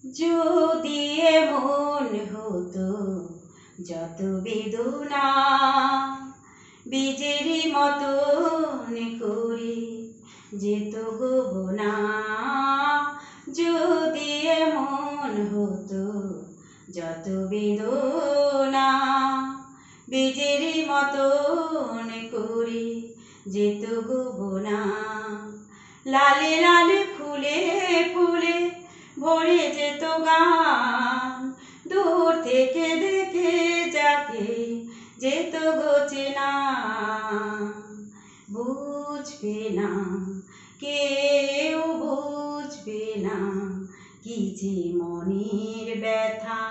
যদি এমন হতো যত বেদনা বীজেরই মতন করে যেত গোবনা। যদি এমন হতো যত বেদনা বীজেরই মতন করে যেত গোবনা। লালে লালে ফুলে ফুলে ভরে যেত গান, দূর থেকে দেখে যাকে যেত গোচেনা। বুঝবে না কেউ, বুঝবে না কি যে মনের ব্যথা।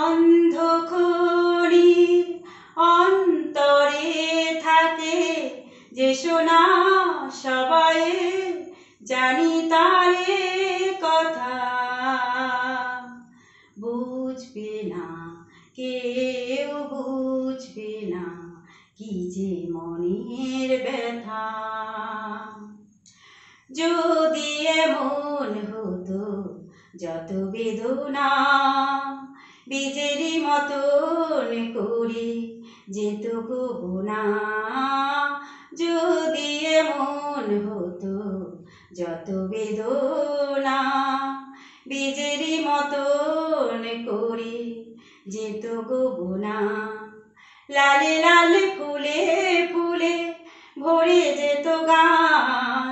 অন্ধখনির অন্তরে থাকে যে সোনা, সবাই জানি তারে কথা। বুঝবে না কেউ, বুঝবে না কি যে মনের ব্যথা। যদি এমন হতো যত বেদনা বীজেরই মতন করে যেত গোবনা। যদি এমন হতো যত বেদনা বীজেরই মতন করে যেত গোবনা। লালে লালে ফুলে ফুলে ভরে যেত গান,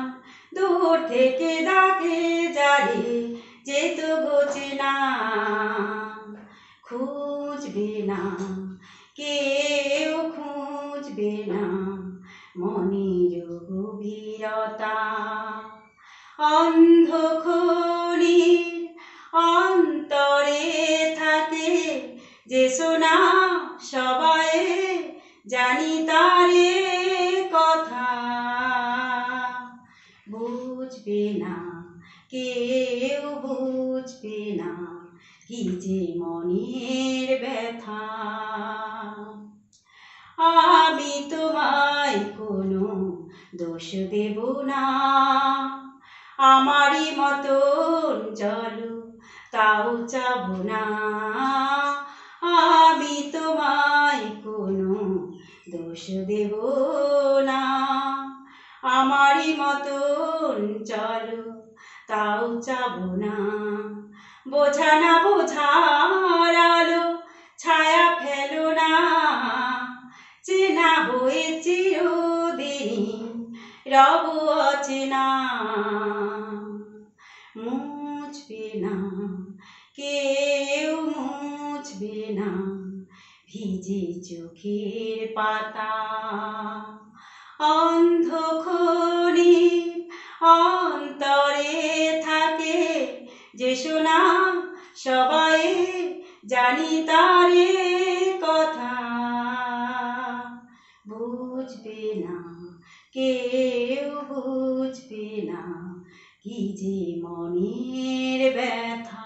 দূর থেকে ডাকে যারে যেত গোচেনা। খুঁজবে না কেউ, খুঁজবে না মনের গভীরতা। অন্ধখনির অন্তরে থাকে যে সোনা, সবাই জানি তারে কথা। বুঝবে না কেউ, বুঝবে না কি যে মনের ব্যথা। আমি তোমায় কোনো দোষ দেব না, আমারই মতন চলো তাও চাব না। আমি তোমায় কোনো দোষ দেব না, আমারই মতন চলো তাও চাব না। বোঝা না বোঝার আলো ছায়া ফেলো না, চেনা হয়ে চিরদিন রব অচেনা। মুছবে না কেউ, মুছবে না ভিজে চোখের পাতা। অন্ধখনির অন্তরে থাকে যে সোনা, সবাই জানি তারে কথা। বুঝবে না কেউ, বুঝবে না কি যে মনের ব্যথা।